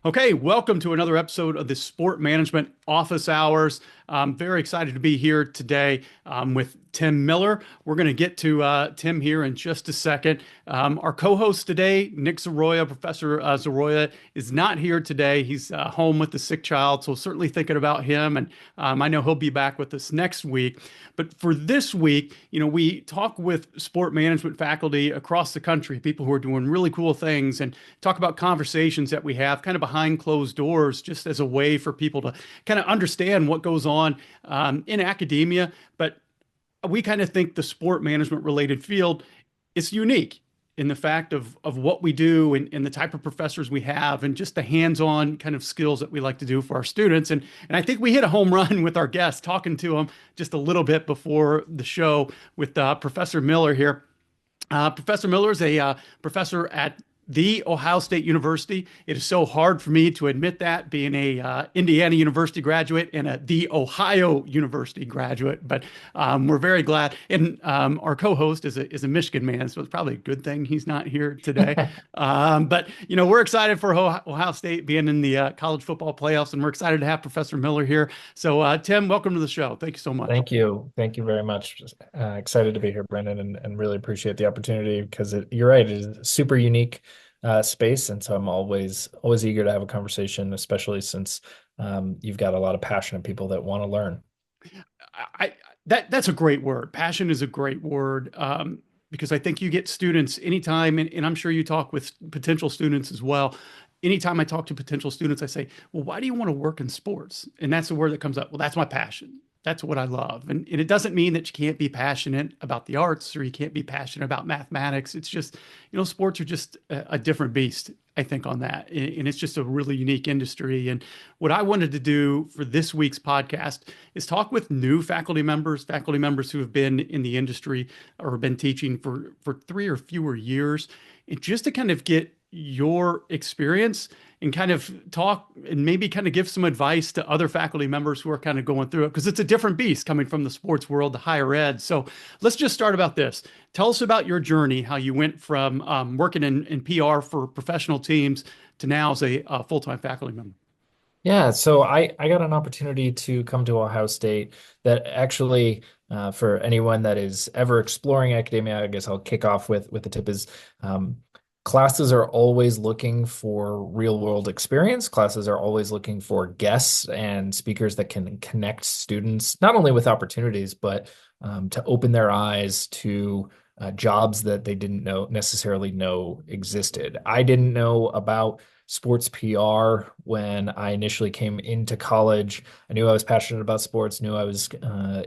Okay, welcome to another episode of the Sport Management Office Hours. I'm very excited to be here today with Tim Miller. We're going to get to Tim here in just a second. Our co-host today, Nick Zaroya, Professor Zaroya, is not here today. He's home with a sick child, so certainly thinking about him. And I know he'll be back with us next week. But for this week, we talk with sport management faculty across the country, people who are doing really cool things, and talk about conversations that we have kind of behind closed doors, just as a way for people to kind of understand what goes on in academia. But we kind of think the sport management related field is unique in the fact of what we do and the type of professors we have and just the hands-on kind of skills that we like to do for our students. And I think we hit a home run with our guests talking to them just a little bit before the show with Professor Miller here. Professor Miller is a professor at the Ohio State University. It is so hard for me to admit that, being a Indiana University graduate and the Ohio University graduate. But we're very glad. And our co-host is a Michigan man, so it's probably a good thing he's not here today. But we're excited for Ohio State being in the college football playoffs, and we're excited to have Professor Miller here. So Tim, welcome to the show. Thank you so much. Thank you. Thank you very much. Excited to be here, Brandon, and really appreciate the opportunity because you're right. It is a super unique space. And so I'm always eager to have a conversation, especially since you've got a lot of passionate people that want to learn. That's a great word. Passion is a great word. Because I think you get students anytime, and I'm sure you talk with potential students as well. Anytime I talk to potential students, I say, well, why do you want to work in sports? And that's the word that comes up. Well, that's my passion. That's what I love. And it doesn't mean that you can't be passionate about the arts or you can't be passionate about mathematics. It's just, sports are just a different beast, I think, on that. And it's just a really unique industry. And what I wanted to do for this week's podcast is talk with new faculty members who have been in the industry or have been teaching for 3 or fewer years, and just to kind of get your experience and kind of talk and maybe kind of give some advice to other faculty members who are kind of going through it, because it's a different beast coming from the sports world to higher ed. So let's just start about this. Tell us about your journey, how you went from working in PR for professional teams to now as a full-time faculty member. Yeah, so I got an opportunity to come to Ohio State that actually, for anyone that is ever exploring academia, I guess I'll kick off with the tip is classes are always looking for real world experience. Classes are always looking for guests and speakers that can connect students, not only with opportunities, but to open their eyes to jobs that they didn't necessarily know existed. I didn't know about sports PR when I initially came into college. I knew I was passionate about sports, knew I was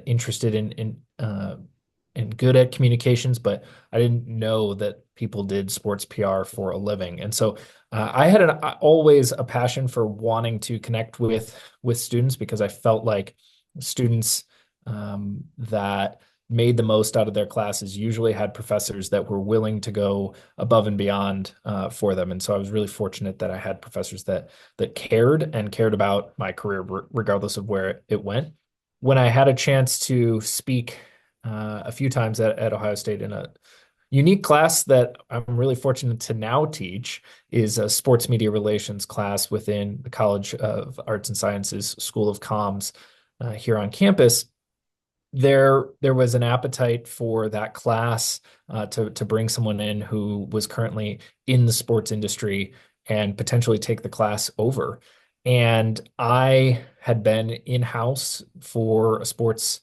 interested and good at communications, but I didn't know that people did sports PR for a living. And so I had always a passion for wanting to connect with students because I felt like students that made the most out of their classes usually had professors that were willing to go above and beyond for them. And so I was really fortunate that I had professors that cared about my career regardless of where it went. When I had a chance to speak a few times at Ohio State in a unique class that I'm really fortunate to now teach is a sports media relations class within the College of Arts and Sciences School of Comms here on campus. There was an appetite for that class to bring someone in who was currently in the sports industry and potentially take the class over. And I had been in-house for a sports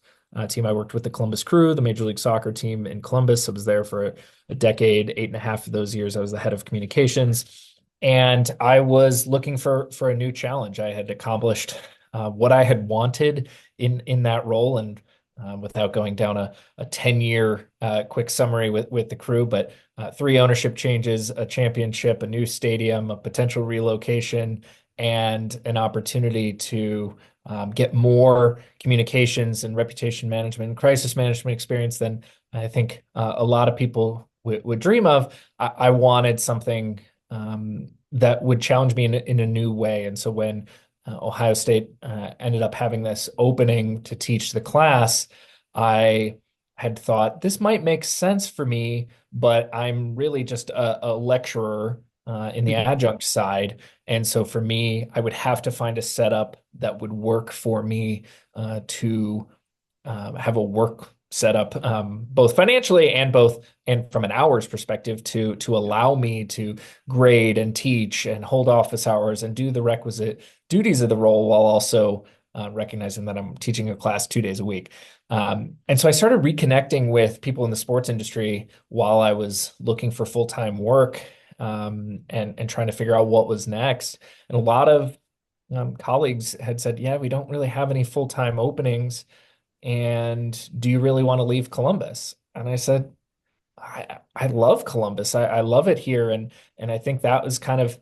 team. I worked with the Columbus Crew, the Major League Soccer team in Columbus. I was there for a decade, 8.5 of those years. I was the head of communications, and I was looking for a new challenge. I had accomplished what I had wanted in that role, and without going down a 10-year quick summary with the Crew, but 3 ownership changes, a championship, a new stadium, a potential relocation, and an opportunity to get more communications and reputation management and crisis management experience than I think a lot of people would dream of. I wanted something that would challenge me in a new way. And so when Ohio State ended up having this opening to teach the class, I had thought this might make sense for me, but I'm really just a lecturer in the adjunct side. And so for me, I would have to find a setup that would work for me to have a work setup, both financially and from an hours perspective to allow me to grade and teach and hold office hours and do the requisite duties of the role while also recognizing that I'm teaching a class 2 days a week. And so I started reconnecting with people in the sports industry while I was looking for full-time work, and trying to figure out what was next. And a lot of colleagues had said, "Yeah, we don't really have any full-time openings. And do you really want to leave Columbus?" And I said, I love Columbus. I love it here, and I think that was kind of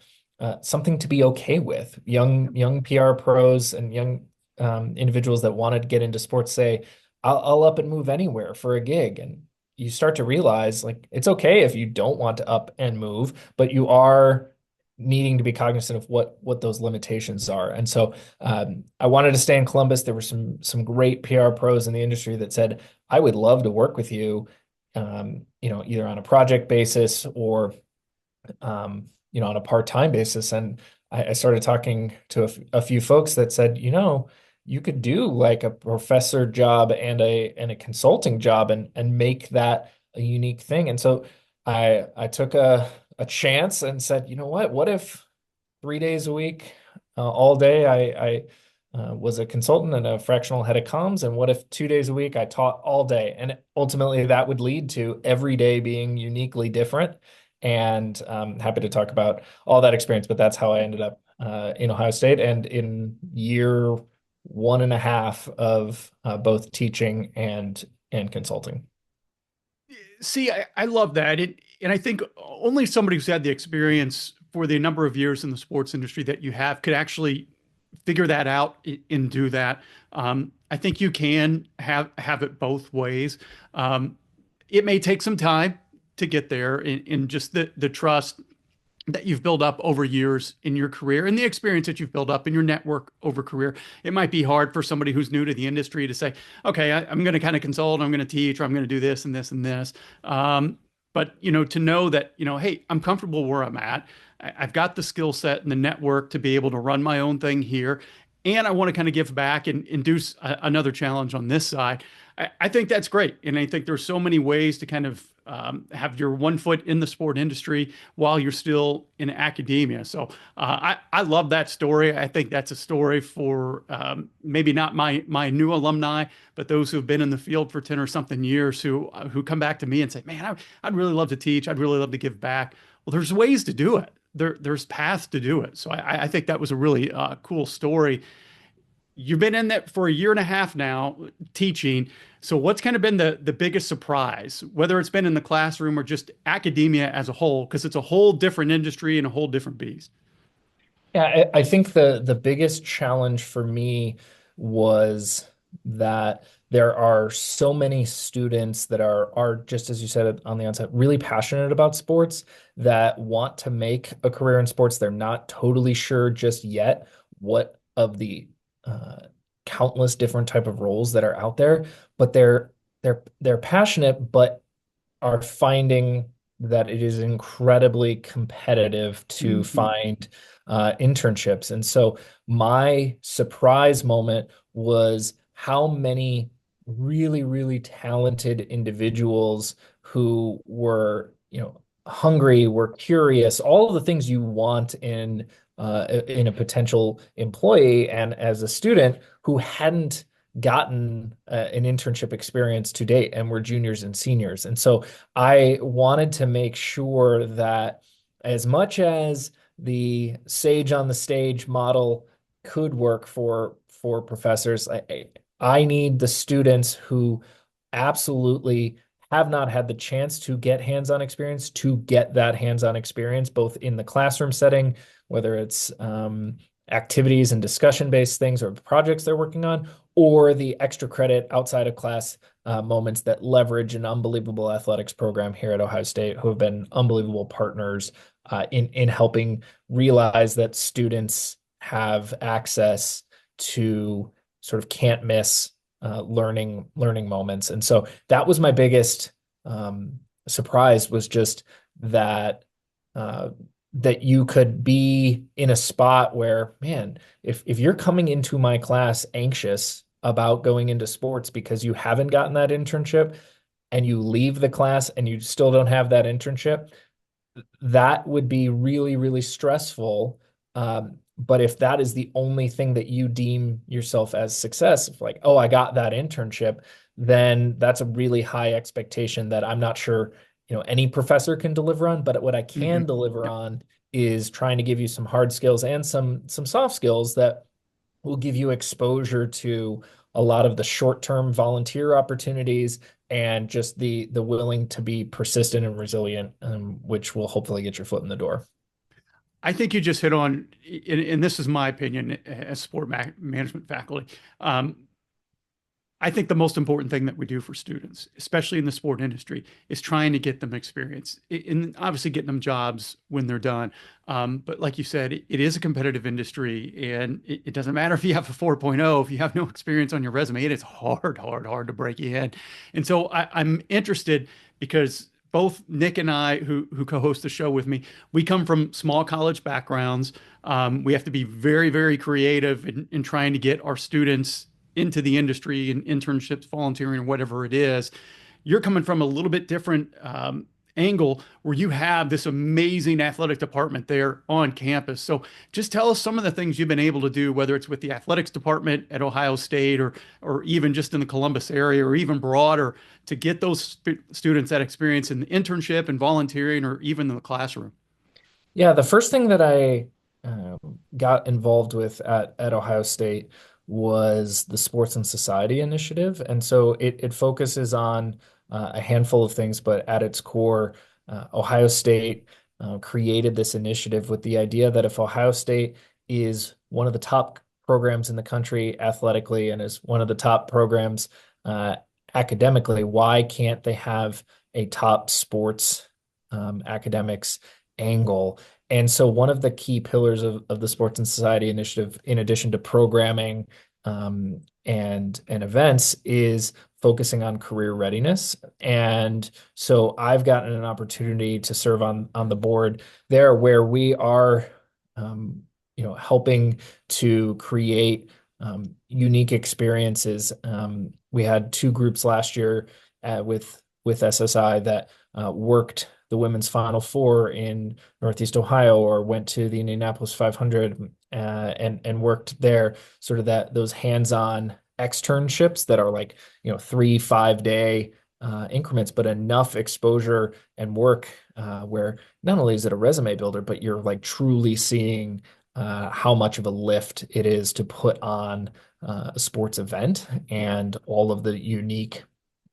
something to be okay with. Young PR pros and young individuals that wanted to get into sports say, I'll up and move anywhere for a gig." And you start to realize like it's okay if you don't want to up and move, but you are needing to be cognizant of what those limitations are. And so I wanted to stay in Columbus. There were some great PR pros in the industry that said, "I would love to work with you, either on a project basis or on a part-time basis." And I started talking to a few folks that said, you could do like a professor job and a consulting job and make that a unique thing. And so I took a chance and said, what if 3 days a week, all day, I was a consultant and a fractional head of comms, and what if 2 days a week I taught all day? And ultimately that would lead to every day being uniquely different. And happy to talk about all that experience, but that's how I ended up in Ohio State and in year 1.5 of both teaching and consulting. See, I love that. And I think only somebody who's had the experience for the number of years in the sports industry that you have could actually figure that out and do that. I think you can have it both ways. It may take some time to get there in just the trust that you've built up over years in your career and the experience that you've built up in your network over career. It might be hard for somebody who's new to the industry to say, okay, I'm going to kind of consult, I'm going to teach, or I'm going to do this and this and this. But to know that, hey, I'm comfortable where I'm at. I've got the skill set and the network to be able to run my own thing here. And I want to kind of give back and do another challenge on this side. I think that's great. And I think there's so many ways to kind of have your one foot in the sport industry while you're still in academia. So I love that story. I think that's a story for maybe not my new alumni, but those who've been in the field for 10 or something years who come back to me and say, man, I'd really love to teach. I'd really love to give back. Well, there's ways to do it. There's paths to do it. So I think that was a really cool story. You've been in that for a year and a half now teaching. So what's kind of been the biggest surprise, whether it's been in the classroom or just academia as a whole, because it's a whole different industry and a whole different beast. Yeah, I think the biggest challenge for me was that there are so many students that are just as you said on the onset, really passionate about sports that want to make a career in sports. They're not totally sure just yet what of the countless different type of roles that are out there, but they're passionate, but are finding that it is incredibly competitive to Mhm. find internships. And so my surprise moment was how many really, really talented individuals who were, hungry, were curious, all of the things you want in a potential employee and as a student who hadn't gotten an internship experience to date and were juniors and seniors. And so I wanted to make sure that as much as the sage on the stage model could work for professors, I need the students who absolutely have not had the chance to get hands-on experience to get that hands-on experience, both in the classroom setting, whether it's activities and discussion-based things or projects they're working on, or the extra credit outside of class moments that leverage an unbelievable athletics program here at Ohio State, who have been unbelievable partners in helping realize that students have access to sort of can't miss learning moments. And so that was my biggest surprise, was just that that you could be in a spot where, man, if you're coming into my class anxious about going into sports because you haven't gotten that internship and you leave the class and you still don't have that internship, that would be really, really stressful. But if that is the only thing that you deem yourself as success, if like, oh, I got that internship, then that's a really high expectation that I'm not sure, any professor can deliver on. But what I can Mhm. deliver Yep. on is trying to give you some hard skills and some soft skills that will give you exposure to a lot of the short-term volunteer opportunities and just the willing to be persistent and resilient, which will hopefully get your foot in the door. I think you just hit on, and this is my opinion as management faculty. Um, I think the most important thing that we do for students, especially in the sport industry, is trying to get them experience and obviously getting them jobs when they're done. But like you said, it is a competitive industry, and it doesn't matter if you have a 4.0, if you have no experience on your resume, it is hard, hard, hard to break in. And so I'm interested because both Nick and I, who co-host the show with me, we come from small college backgrounds. We have to be very, very creative in trying to get our students into the industry and internships, volunteering, or whatever it is. You're coming from a little bit different angle where you have this amazing athletic department there on campus. So just tell us some of the things you've been able to do, whether it's with the athletics department at Ohio State or even just in the Columbus area or even broader to get those students that experience in the internship and volunteering or even in the classroom. Yeah, the first thing that I got involved with at Ohio State was the Sports and Society Initiative. And so it focuses on a handful of things, but at its core, Ohio State created this initiative with the idea that if Ohio State is one of the top programs in the country athletically and is one of the top programs uh, academically, why can't they have a top sports academics angle? And so one of the key pillars of the Sports and Society Initiative, in addition to programming and events, is focusing on career readiness. And so I've gotten an opportunity to serve on the board there where we are helping to create unique experiences. We had two groups last year with SSI that worked the women's Final Four in Northeast Ohio or went to the Indianapolis 500 and worked there, sort of those hands-on externships that are like 3 5 day increments, but enough exposure and work where not only is it a resume builder, but you're like truly seeing how much of a lift it is to put on a sports event and all of the unique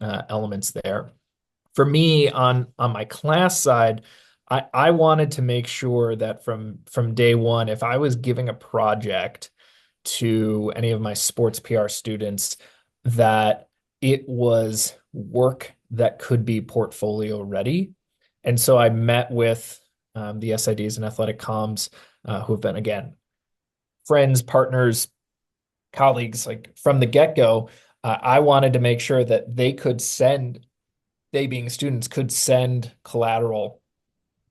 elements there. For me, on my class side, I wanted to make sure that from day one, if I was giving a project to any of my sports PR students, that it was work that could be portfolio ready. And so I met with the SIDs and athletic comms who have been, again, friends, partners, colleagues, like from the get-go. I wanted to make sure that they being students could send collateral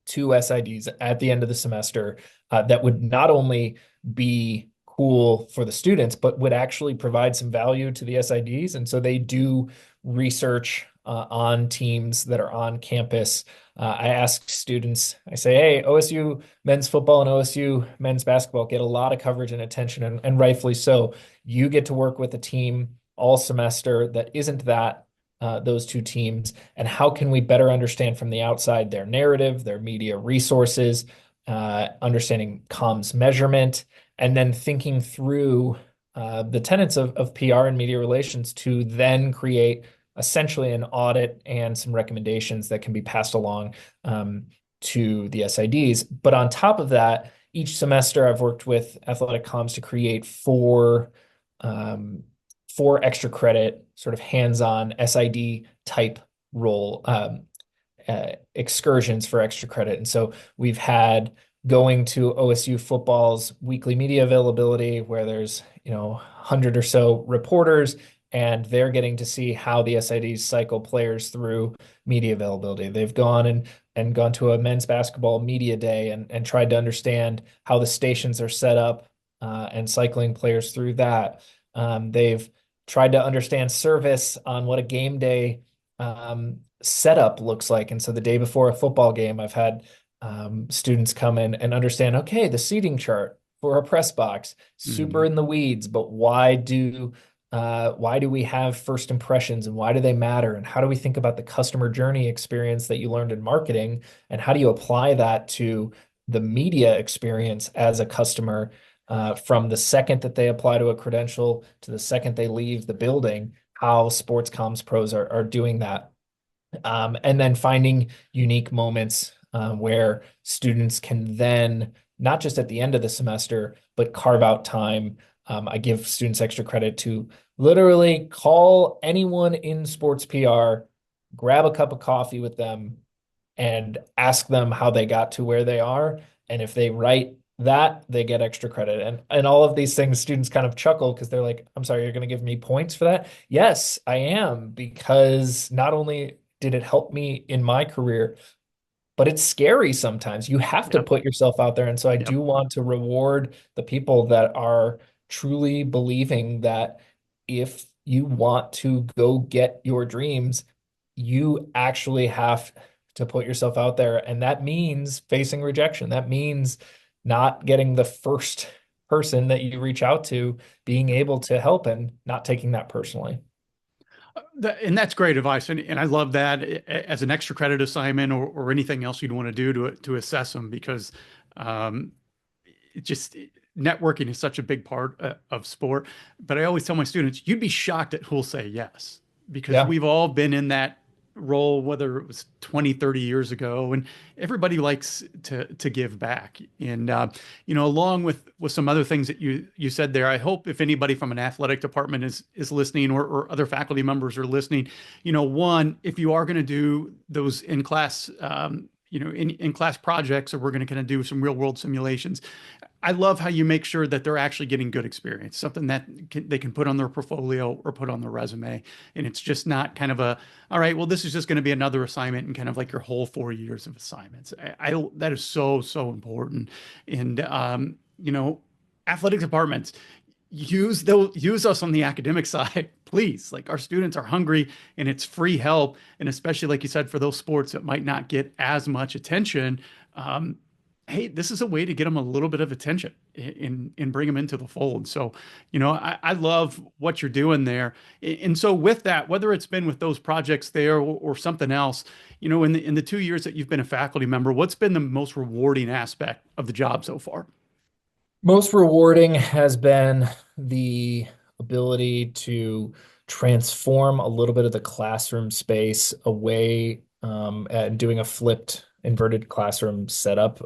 to SIDs at the end of the semester that would not only be cool for the students, but would actually provide some value to the SIDs. And so they do research on teams that are on campus. I ask students, I say, hey, OSU men's football and OSU men's basketball get a lot of coverage and attention, and rightfully so. You get to work with a team all semester that isn't those two teams, and how can we better understand from the outside their narrative, their media resources, understanding comms measurement, and then thinking through the tenets of PR and media relations to then create essentially an audit and some recommendations that can be passed along to the SIDs. But on top of that, each semester I've worked with athletic comms to create um, four extra credit sort of hands-on SID type role excursions for extra credit. And so we've had going to OSU football's weekly media availability where there's 100 or so reporters and they're getting to see how the SIDs cycle players through media availability. They've gone and gone to a men's basketball media day and tried to understand how the stations are set up and cycling players through that. They've tried to understand service on what a game day setup looks like. And so the day before a football game, I've had students come in and understand, okay, the seating chart for a press box, super Mhm. in the weeds, but why do we have first impressions and why do they matter? And how do we think about the customer journey experience that you learned in marketing? And how do you apply that to the media experience as a customer from the second that they apply to a credential to the second they leave the building? How sports comms pros are doing that. And then finding unique moments where students can then, not just at the end of the semester, but carve out time. I give students extra credit to literally call anyone in sports PR, grab a cup of coffee with them, and ask them how they got to where they are. And if they write that, they get extra credit. And all of these things, students kind of chuckle because they're like, I'm sorry, you're going to give me points for that? Yes, I am, because not only did it help me in my career, but it's scary sometimes. You have to Yep. put yourself out there. And so I Yep. do want to reward the people that are truly believing that if you want to go get your dreams, you actually have to put yourself out there. And that means facing rejection. That means not getting the first person that you reach out to being able to help and not taking that personally. And that's great advice. And I love that as an extra credit assignment or anything else you'd want to do to assess them because um, it just networking is such a big part of sport. But I always tell my students, you'd be shocked at who'll say yes because Yeah. we've all been in that role, whether it was 20, 30 years ago, and everybody likes to give back. And along with some other things that you said there, I hope if anybody from an athletic department is listening or other faculty members are listening, one, if you are going to do those in class in class projects, or we're going to kind of do some real world simulations. I love how you make sure that they're actually getting good experience, something that they can put on their portfolio or put on their resume. And it's just not kind of all right, well, this is just going to be another assignment and kind of like your whole 4 years of assignments. That is so, so important. And, athletic departments, use us on the academic side, please. Like our students are hungry and it's free help. And especially, like you said, for those sports that might not get as much attention, um, hey, this is a way to get them a little bit of attention and bring them into the fold. So, I love what you're doing there. And so with that, whether it's been with those projects there or something else, in the 2 years that you've been a faculty member, what's been the most rewarding aspect of the job so far? Most rewarding has been the ability to transform a little bit of the classroom space away and doing a flipped inverted classroom setup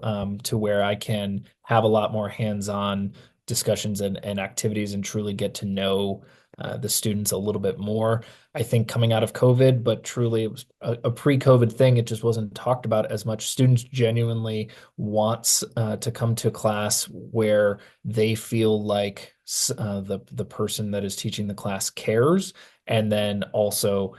to where I can have a lot more hands-on discussions and activities and truly get to know the students a little bit more. I think coming out of COVID, but truly it was a pre-COVID thing. It just wasn't talked about as much. Students genuinely wants to come to a class where they feel like the person that is teaching the class cares, and then also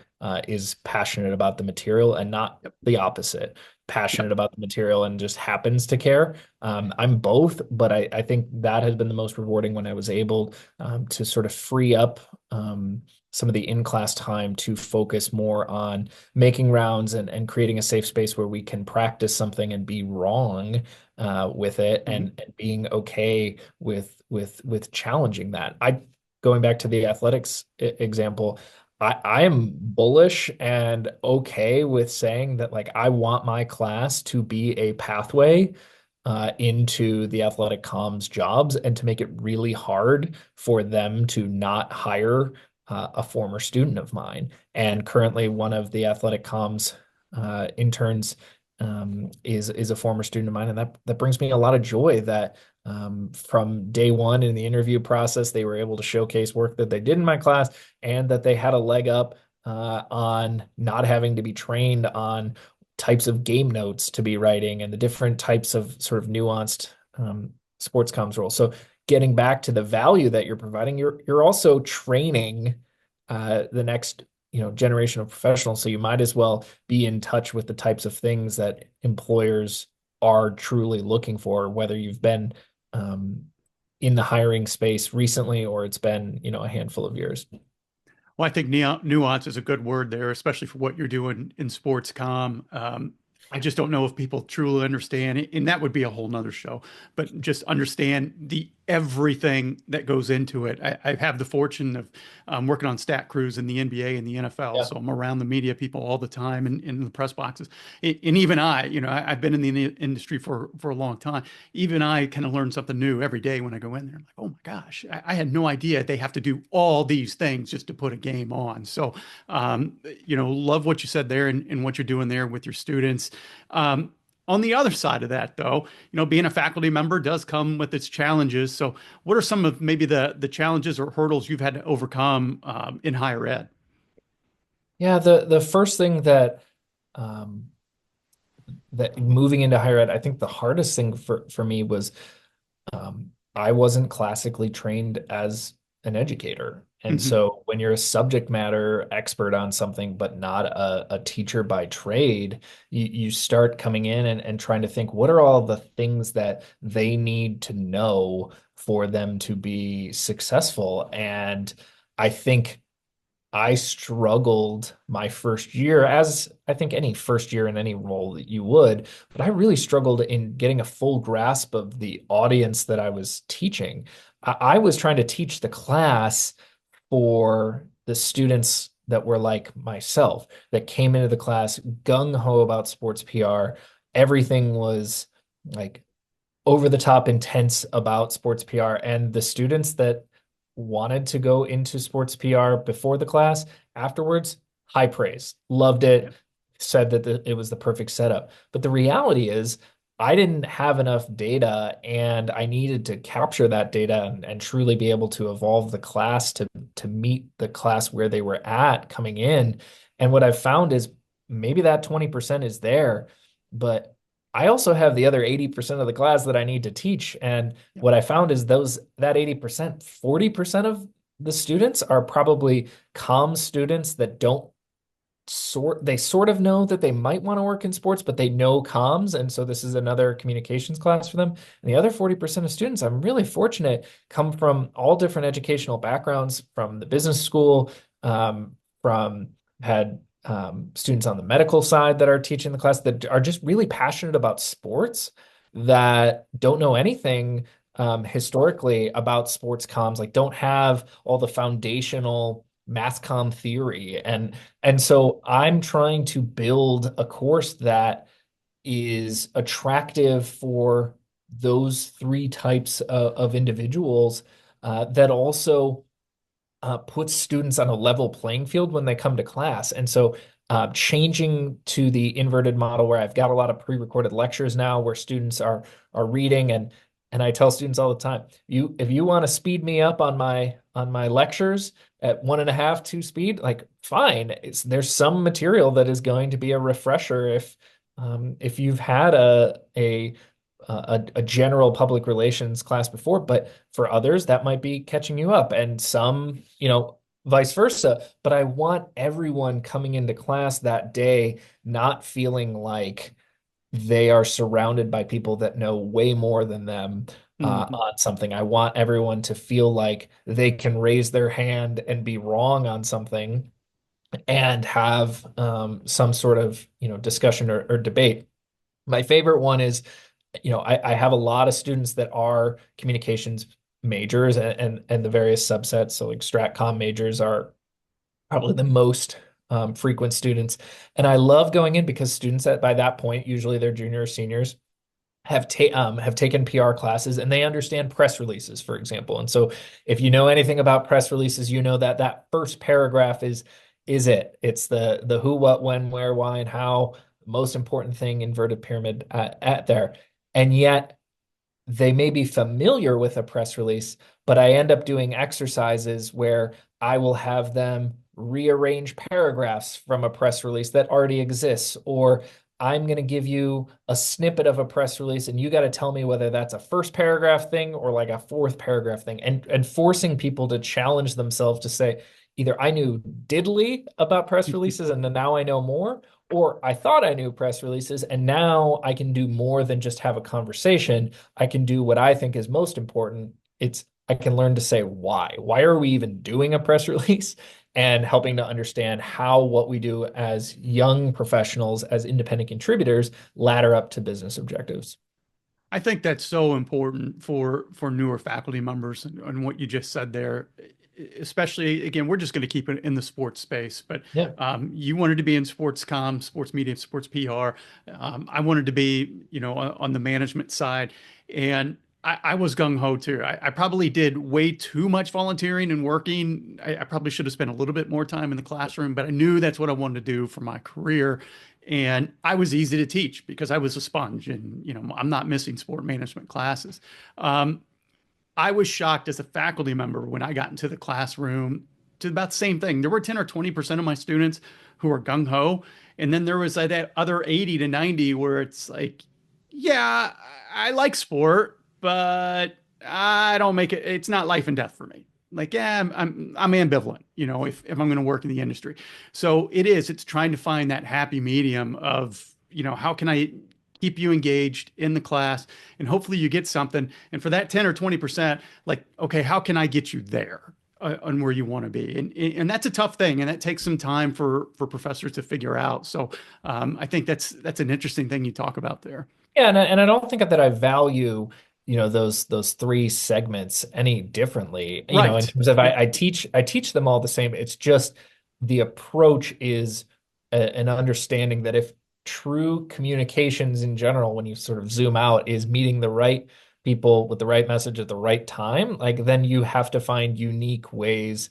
is passionate about the material and not Yep. the opposite. Passionate Yep. about the material and just happens to care. I'm both, but I think that has been the most rewarding when I was able to sort of free up some of the in-class time to focus more on making rounds and creating a safe space where we can practice something and be wrong with it Mhm. and being okay with challenging that. Going back to the athletics example, I am bullish and okay with saying that like I want my class to be a pathway into the athletic comms jobs and to make it really hard for them to not hire a former student of mine. And currently, one of the athletic comms interns is a former student of mine, and that brings me a lot of joy that from day one in the interview process, they were able to showcase work that they did in my class and that they had a leg up on not having to be trained on types of game notes to be writing and the different types of sort of nuanced sports comms roles. So getting back to the value that you're providing, you're also training the next generation of professionals. So you might as well be in touch with the types of things that employers are truly looking for, whether you've been um, in the hiring space recently or it's been a handful of years. Well, I think nuance is a good word there, especially for what you're doing in sports comm. I just don't know if people truly understand it, and that would be a whole nother show, but just understand the everything that goes into it. I have the fortune of working on stat crews in the NBA and the NFL, Yeah. so I'm around the media people all the time and in the press boxes. And even I've been in the industry for a long time. Even I kind of learn something new every day when I go in there. I'm like, oh my gosh, I had no idea they have to do all these things just to put a game on. So, love what you said there and what you're doing there with your students. Um, on the other side of that, though, being a faculty member does come with its challenges. So, what are some of maybe the challenges or hurdles you've had to overcome in higher ed? Yeah, the first thing um, that moving into higher ed, I think the hardest thing for me was I wasn't classically trained as an educator. And Hmm. so when you're a subject matter expert on something, but not a teacher by trade, you start coming in and trying to think, what are all the things that they need to know for them to be successful? And I think I struggled my first year, as I think any first year in any role that you would, but I really struggled in getting a full grasp of the audience that I was teaching. I was trying to teach the class for the students that were like myself, that came into the class gung ho about sports PR. Everything was like over the top intense about sports PR. And the students that wanted to go into sports PR before the class, afterwards, high praise, loved it, said that it was the perfect setup. But the reality is, I didn't have enough data and I needed to capture that data and truly be able to evolve the class to meet the class where they were at coming in. And what I've found is maybe that 20% is there, but I also have the other 80% of the class that I need to teach. And what I found is that 80%, 40% of the students are probably comm students that don't they sort of know that they might want to work in sports, but they know comms. And so this is another communications class for them. And the other 40% of students, I'm really fortunate, come from all different educational backgrounds, from the business school, from had students on the medical side that are teaching the class that are just really passionate about sports, that don't know anything historically about sports comms, like don't have all the foundational mass comm theory. And so I'm trying to build a course that is attractive for those three types of individuals, that also puts students on a level playing field when they come to class. And so changing to the inverted model where I've got a lot of pre-recorded lectures now where students are reading, and I tell students all the time, if you want to speed me up on my lectures at 1.5, 2 speed, like fine. There's some material that is going to be a refresher if you've had a general public relations class before, but for others, that might be catching you up, and some, vice versa. But I want everyone coming into class that day not feeling like they are surrounded by people that know way more than them Hmm. on something. I want everyone to feel like they can raise their hand and be wrong on something and have some sort of, discussion or debate. My favorite one is, I have a lot of students that are communications majors and the various subsets. So like strat comm majors are probably the most frequent students. And I love going in because students that by that point, usually they're junior or seniors, have taken PR classes and they understand press releases, for example. And so if you know anything about press releases, you know that that first paragraph is it. It's the who, what, when, where, why, and how. Most important thing, inverted pyramid at there. And yet they may be familiar with a press release, but I end up doing exercises where I will have them rearrange paragraphs from a press release that already exists, or I'm going to give you a snippet of a press release and you got to tell me whether that's a first paragraph thing or like a fourth paragraph thing, and forcing people to challenge themselves to say, either I knew diddly about press releases and then now I know more, or I thought I knew press releases and now I can do more than just have a conversation. I can do what I think is most important. It's I can learn to say why. Why are we even doing a press release? And helping to understand how what we do as young professionals, as independent contributors, ladder up to business objectives. I think that's so important for newer faculty members and what you just said there. Especially again, we're just going to keep it in the sports space, but Yeah. you wanted to be in sports comm, sports media, sports PR. I wanted to be, on the management side, and I was gung ho too. I probably did way too much volunteering and working. I probably should have spent a little bit more time in the classroom, but I knew that's what I wanted to do for my career. And I was easy to teach because I was a sponge, and I'm not missing sport management classes. Um, I was shocked as a faculty member when I got into the classroom to about the same thing. There were 10 or 20% of my students who were gung ho. And then there was that other 80 to 90 where it's like, yeah, I like sport, but I don't make it, it's not life and death for me. Like, yeah, I'm ambivalent, if I'm going to work in the industry. So it's trying to find that happy medium of, how can I keep you engaged in the class and hopefully you get something. And for that 10 or 20%, like, okay, how can I get you there on where you want to be? And that's a tough thing. And that takes some time for professors to figure out. So I think that's an interesting thing you talk about there. Yeah, and I don't think that I value, those three segments any differently. In Right. terms of Yeah. I teach them all the same. It's just the approach is an understanding that if true communications in general, when you sort of zoom out, is meeting the right people with the right message at the right time, like then you have to find unique ways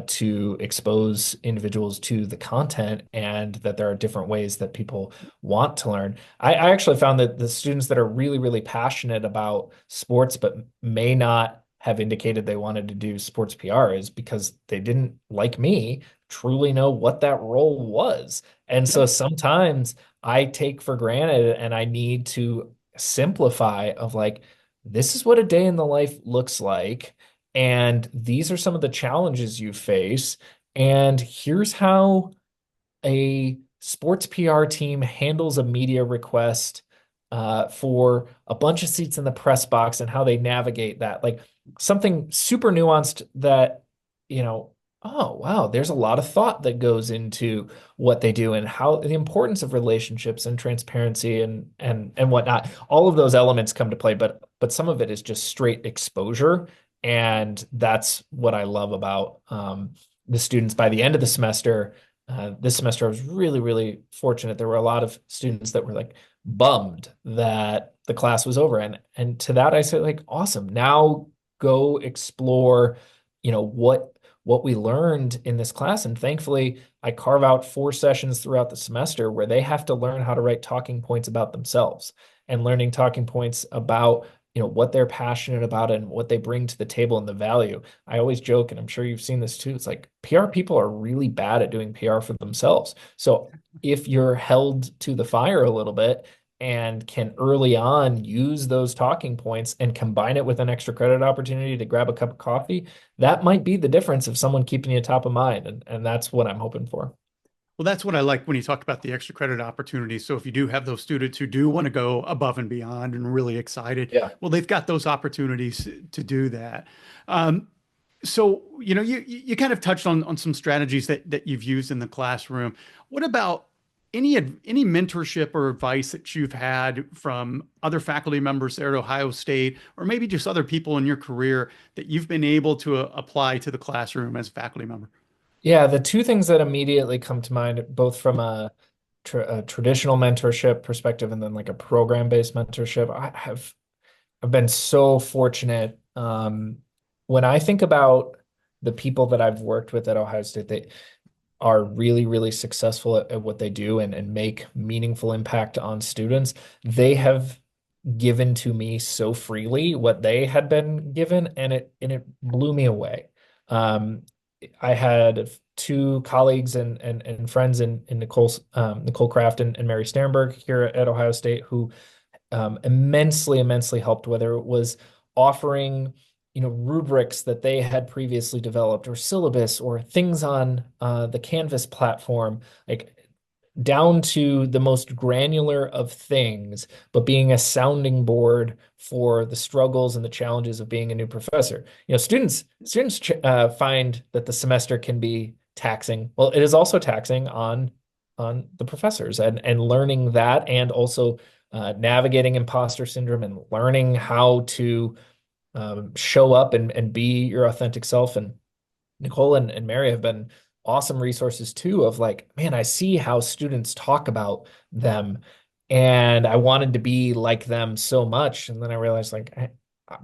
to expose individuals to the content, and that there are different ways that people want to learn. I actually found that the students that are really, really passionate about sports but may not have indicated they wanted to do sports PR is because they didn't, like me, truly know what that role was. And Yep. so sometimes I take for granted and I need to simplify of like, this is what a day in the life looks like. And these are some of the challenges you face. And here's how a sports PR team handles a media request for a bunch of seats in the press box and how they navigate that. Like something super nuanced that, oh, wow, there's a lot of thought that goes into what they do and how the importance of relationships and transparency and whatnot. All of those elements come to play, but some of it is just straight exposure. And that's what I love about the students by the end of the semester. This semester, I was really, really fortunate. There were a lot of students that were like bummed that the class was over. And to that, I said, like, awesome. Now go explore, what we learned in this class. And thankfully, I carve out 4 sessions throughout the semester where they have to learn how to write talking points about themselves and learning talking points about what they're passionate about and what they bring to the table and the value. I always joke, and I'm sure you've seen this too. It's like PR people are really bad at doing PR for themselves. So if you're held to the fire a little bit and can early on use those talking points and combine it with an extra credit opportunity to grab a cup of coffee, that might be the difference of someone keeping you top of mind. And that's what I'm hoping for. Well, that's what I like when you talk about the extra credit opportunities. So if you do have those students who do want to go above and beyond and really excited, Yeah. well, they've got those opportunities to do that. So, you kind of touched on some strategies that you've used in the classroom. What about any mentorship or advice that you've had from other faculty members there at Ohio State, or maybe just other people in your career that you've been able to apply to the classroom as a faculty member? Yeah, the two things that immediately come to mind, both from a traditional mentorship perspective and then like a program-based mentorship, I've been so fortunate. When I think about the people that I've worked with at Ohio State, they are really, really successful at what they do and make meaningful impact on students. They have given to me so freely what they had been given, and it blew me away. Um, I had two colleagues and friends in Nicole Kraft and Mary Sternberg here at Ohio State who immensely helped, whether it was offering rubrics that they had previously developed or syllabus or things on the Canvas platform, like down to the most granular of things, but being a sounding board for the struggles and the challenges of being a new professor. Students find that the semester can be taxing. Well, it is also taxing on the professors, and learning that, and also navigating imposter syndrome and learning how to show up and be your authentic self. And Nicole and Mary have been awesome resources too, of like, man, I see how students talk about them, and I wanted to be like them so much. And then I realized, like,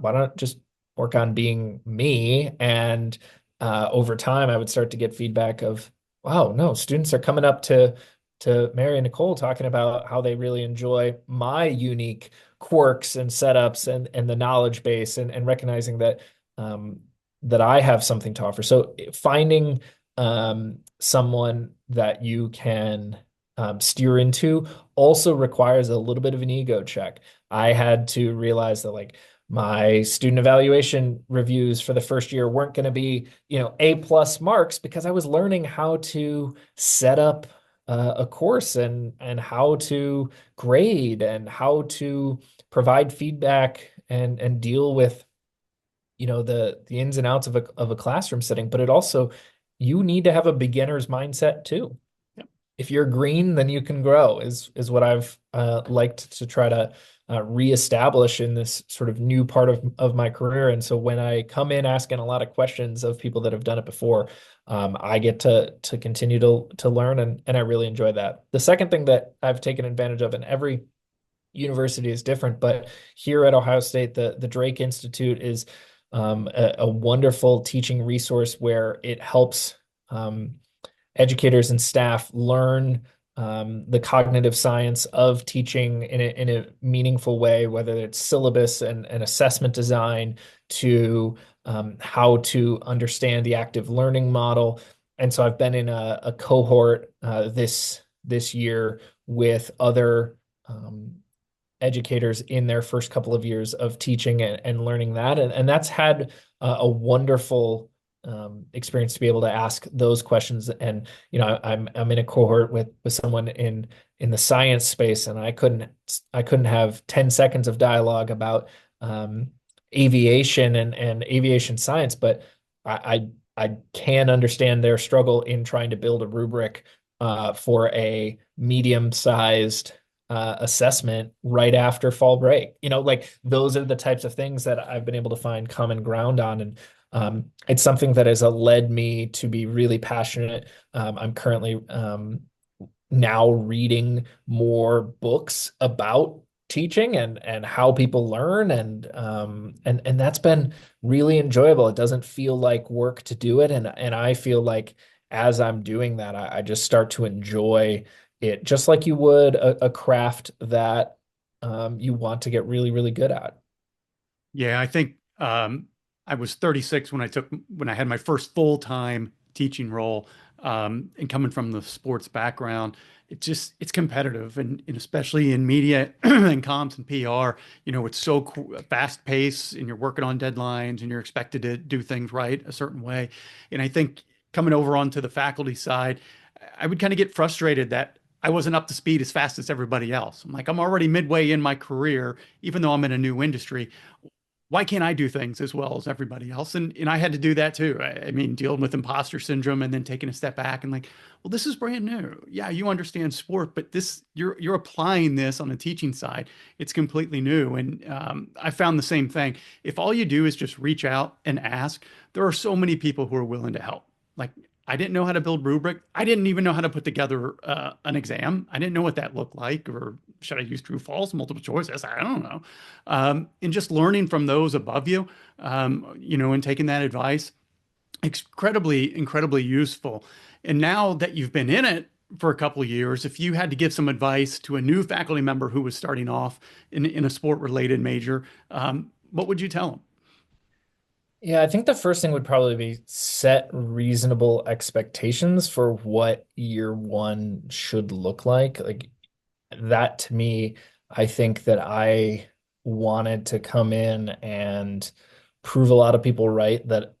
why don't I just work on being me? And over time, I would start to get feedback of, wow, no, students are coming up to Mary and Nicole talking about how they really enjoy my unique quirks and setups and the knowledge base, and recognizing that that I have something to offer. So finding someone that you can steer into also requires a little bit of an ego check. I had to realize that, like, my student evaluation reviews for the first year weren't going to be, A+ marks, because I was learning how to set up a course, and how to grade, and how to provide feedback, and deal with the ins and outs of a classroom setting. But it also, you need to have a beginner's mindset too. Yep. If you're green, then you can grow, is what I've liked to try to reestablish in this sort of new part of my career. And so when I come in asking a lot of questions of people that have done it before, I get to continue to learn, and I really enjoy that. The second thing that I've taken advantage of, in every university is different, but here at Ohio State, the Drake Institute is a wonderful teaching resource where it helps educators and staff learn the cognitive science of teaching in a meaningful way, whether it's syllabus and assessment design, to how to understand the active learning model. And so I've been in a cohort this year with other educators in their first couple of years of teaching and learning that. And that's had a wonderful experience to be able to ask those questions. And, I'm in a cohort with someone in the science space, and I couldn't have 10 seconds of dialogue about aviation and aviation science, but I can understand their struggle in trying to build a rubric for a medium-sized assessment right after fall break. Like, those are the types of things that I've been able to find common ground on. And it's something that has led me to be really passionate. I'm currently now reading more books about teaching and how people learn, and that's been really enjoyable. It doesn't feel like work to do it, and I feel like as I'm doing that, I just start to enjoy it, just like you would a craft that you want to get really, really good at. Yeah, I think I was 36 when I had my first full-time teaching role. And coming from the sports background, it's competitive, and especially in media and comms and PR, it's so fast paced, and you're working on deadlines, and you're expected to do things right a certain way. And I think coming over onto the faculty side, I would kind of get frustrated that I wasn't up to speed as fast as everybody else. I'm like, I'm already midway in my career, even though I'm in a new industry. Why can't I do things as well as everybody else? And I had to do that too. I mean, dealing with imposter syndrome, and then taking a step back and like, well, this is brand new. Yeah, you understand sport, but this you're applying this on the teaching side. It's completely new. And I found the same thing. If all you do is just reach out and ask, there are so many people who are willing to help. Like, I didn't know how to build rubric. I didn't even know how to put together an exam. I didn't know what that looked like, or should I use true, false, multiple choices? I don't know. And just learning from those above you, and taking that advice, incredibly, incredibly useful. And now that you've been in it for a couple of years, if you had to give some advice to a new faculty member who was starting off in a sport related major, what would you tell them? Yeah, I think the first thing would probably be set reasonable expectations for what year one should look like. Like, that to me, I think that I wanted to come in and prove a lot of people right that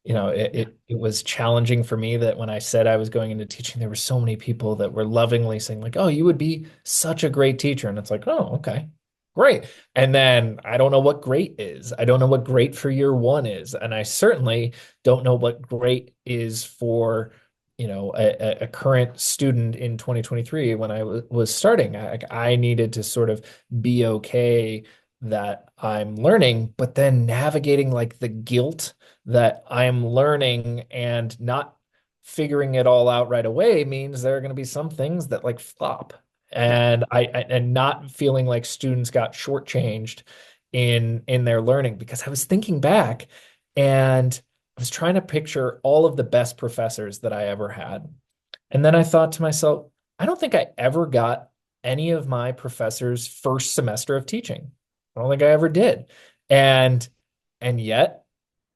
it was challenging for me that when I said I was going into teaching, there were so many people that were lovingly saying like, "Oh, you would be such a great teacher." And it's like, "Oh, okay. Great." And then I don't know what great is. I don't know what great for year one is. And I certainly don't know what great is for, a current student in 2023 when I was starting. I needed to sort of be okay that I'm learning, but then navigating like the guilt that I'm learning and not figuring it all out right away means there are going to be some things that like flop. Yeah. And and not feeling like students got shortchanged in their learning because I was thinking back and I was trying to picture all of the best professors that I ever had. And then I thought to myself, I don't think I ever got any of my professors' first semester of teaching. I don't think I ever did. And yet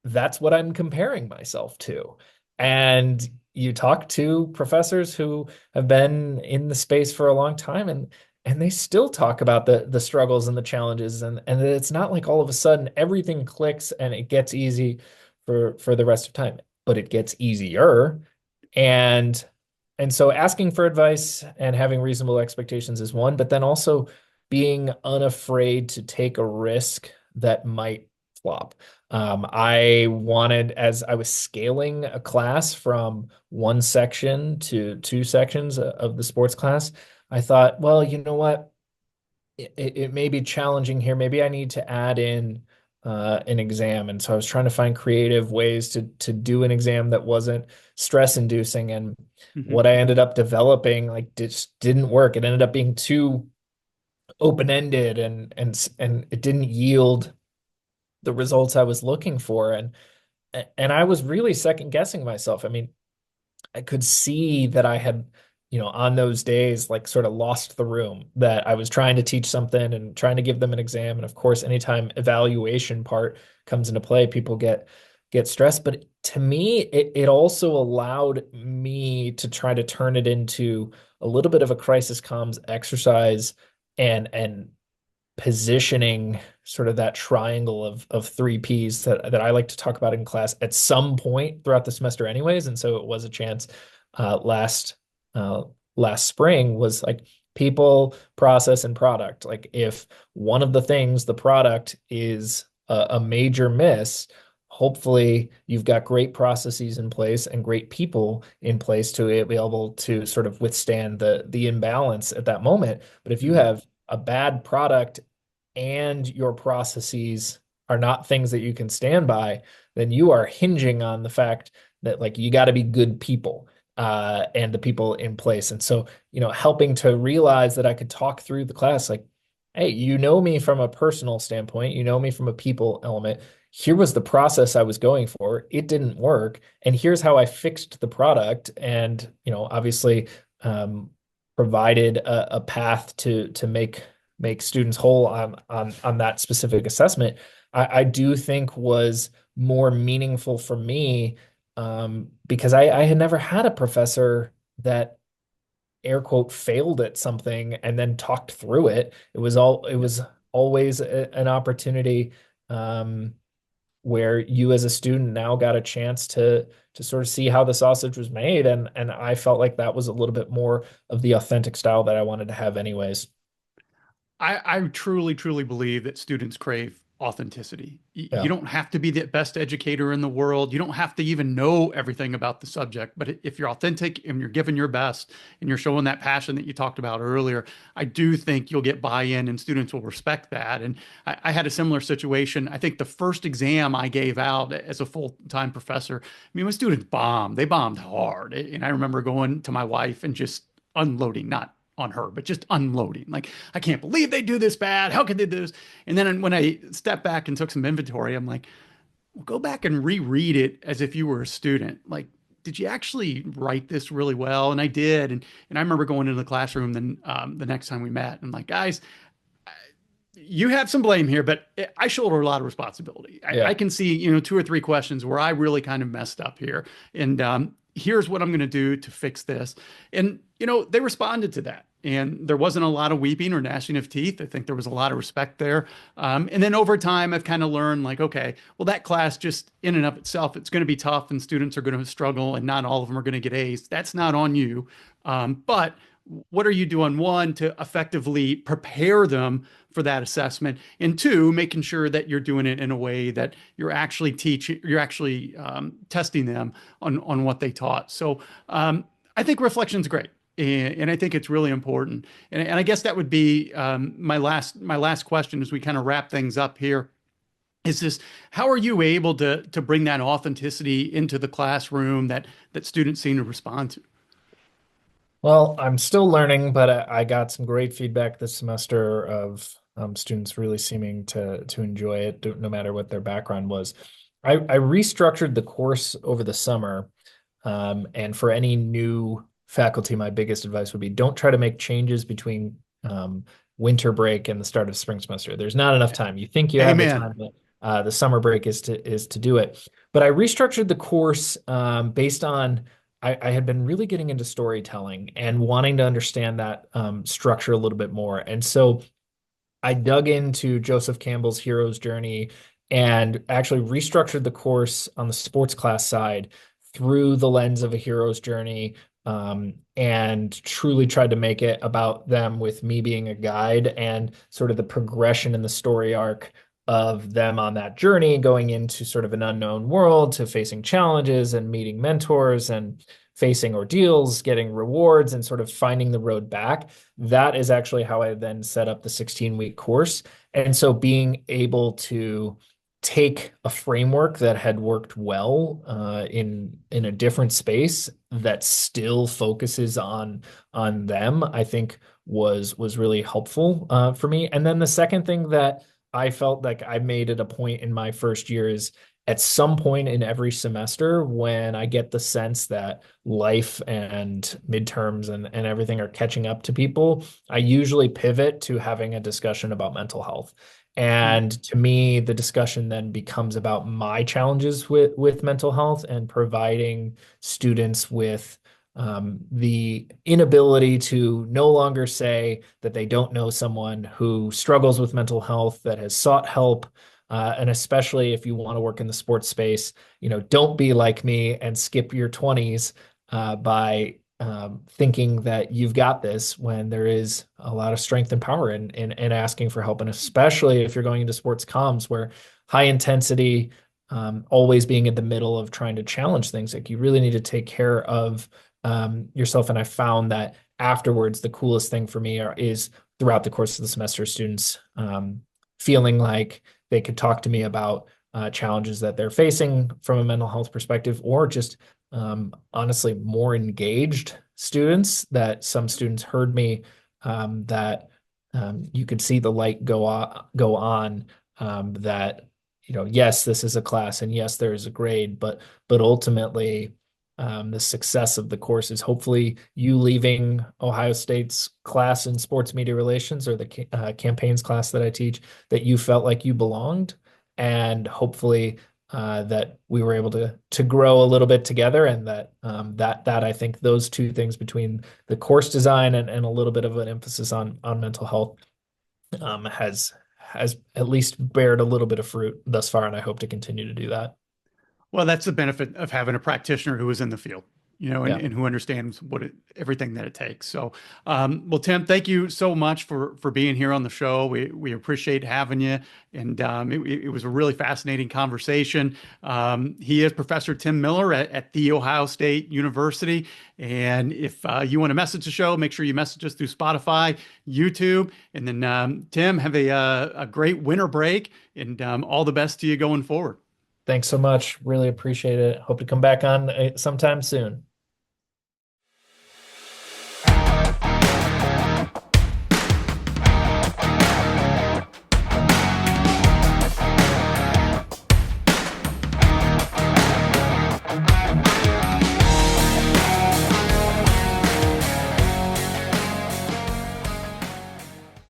that's what I'm comparing myself to. And you talk to professors who have been in the space for a long time and they still talk about the struggles and the challenges and it's not like all of a sudden everything clicks and it gets easy for the rest of time, but it gets easier. And so asking for advice and having reasonable expectations is one, but then also being unafraid to take a risk that might flop. I wanted, as I was scaling a class from one section to two sections of the sports class, I thought, well, you know what? It may be challenging here. Maybe I need to add in an exam. And so I was trying to find creative ways to do an exam that wasn't stress inducing. And Mhm. what I ended up developing like just didn't work. It ended up being too open-ended and it didn't yield the results I was looking for. And I was really second guessing myself. I mean, I could see that I had, on those days, like sort of lost the room, that I was trying to teach something and trying to give them an exam. And of course, anytime evaluation part comes into play, people get stressed. But to me, it also allowed me to try to turn it into a little bit of a crisis comms exercise and positioning sort of that triangle of three P's that I like to talk about in class at some point throughout the semester anyways. And so it was a chance last uh, last spring was like people, process, and product. Like if one of the things, the product is a major miss, hopefully you've got great processes in place and great people in place to be able to sort of withstand the imbalance at that moment. But if you Mhm. have a bad product and your processes are not things that you can stand by, then you are hinging on the fact that like you got to be good people and the people in place. And so, helping to realize that I could talk through the class like, hey, you know me from a personal standpoint, you know me from a people element. Here was the process I was going for. It didn't work. And here's how I fixed the product. And, obviously, um, provided a path to make students whole on that specific assessment, I do think was more meaningful for me because I had never had a professor that air quote failed at something and then talked through it. It was always an opportunity where you as a student now got a chance to sort of see how the sausage was made and I felt like that was a little bit more of the authentic style that I wanted to have anyways. I truly, truly believe that students crave authenticity. You Yeah. don't have to be the best educator in the world. You don't have to even know everything about the subject. But if you're authentic and you're giving your best and you're showing that passion that you talked about earlier, I do think you'll get buy-in and students will respect that. And I had a similar situation. I think the first exam I gave out as a full-time professor, I mean, my students bombed. They bombed hard. And I remember going to my wife and just unloading, not on her, but just unloading. Like, I can't believe they do this bad. How could they do this? And then when I stepped back and took some inventory, I'm like, well, go back and reread it as if you were a student. Like, did you actually write this really well? And I did. And I remember going into the classroom then the next time we met and like, guys, you have some blame here, but I shoulder a lot of responsibility. I Yeah. can see, two or three questions where I really kind of messed up here. And here's what I'm going to do to fix this. And, they responded to that. and there wasn't a lot of weeping or gnashing of teeth. I think there was a lot of respect there. And then over time, I've kind of learned like, okay, well, that class just in and of itself, it's going to be tough and students are going to struggle and not all of them are going to get A's. That's not on you. But what are you doing, one, to effectively prepare them for that assessment, and two, making sure that you're doing it in a way that you're actually teaching, you're actually testing them on what they taught. So I think reflection's great. And I think it's really important. And I guess that would be my last question as we kind of wrap things up here. Is this how are you able to bring that authenticity into the classroom that students seem to respond to? Well, I'm still learning, but I got some great feedback this semester of students really seeming to enjoy it, no matter what their background was. I restructured the course over the summer, and for any new faculty, my biggest advice would be don't try to make changes between winter break and the start of spring semester. There's not enough time. You think you have the Amen. time, but the summer break is to do it. But I restructured the course based on I had been really getting into storytelling and wanting to understand that structure a little bit more. And so I dug into Joseph Campbell's hero's journey and actually restructured the course on the sports class side through the lens of a hero's journey, and truly tried to make it about them with me being a guide and sort of the progression in the story arc of them on that journey, going into sort of an unknown world to facing challenges and meeting mentors and facing ordeals, getting rewards, and sort of finding the road back. That is actually how I then set up the 16-week course. And so being able to take a framework that had worked well in a different space that still focuses on them, I think was really helpful for me. And then the second thing that I felt like I made it a point in my first year is at some point in every semester when I get the sense that life and midterms and everything are catching up to people, I usually pivot to having a discussion about mental health. And to me, the discussion then becomes about my challenges with mental health and providing students with the inability to no longer say that they don't know someone who struggles with mental health, that has sought help. And especially if you want to work in the sports space, don't be like me and skip your 20s by thinking that you've got this when there is a lot of strength and power in asking for help. And especially if you're going into sports comms where high intensity, always being in the middle of trying to challenge things, like you really need to take care of yourself. And I found that afterwards, the coolest thing for me is throughout the course of the semester, students feeling like they could talk to me about challenges that they're facing from a mental health perspective, or just honestly more engaged students. That some students heard me that you could see the light go on, that yes, this is a class and yes, there is a grade, but ultimately the success of the course is hopefully you leaving Ohio State's class in sports media relations, or the campaigns class that I teach, that you felt like you belonged, and hopefully that we were able to grow a little bit together, and that I think those two things between the course design and a little bit of an emphasis on mental health has at least bared a little bit of fruit thus far, and I hope to continue to do that. Well, that's the benefit of having a practitioner who is in the field, and, Yeah. and who understands everything that it takes. So, well, Tim, thank you so much for being here on the show. We appreciate having you, and it was a really fascinating conversation. He is Professor Tim Miller at The Ohio State University, and if you want to message the show, make sure you message us through Spotify, YouTube, and then Tim, have a great winter break, and all the best to you going forward. Thanks so much. Really appreciate it. Hope to come back on sometime soon.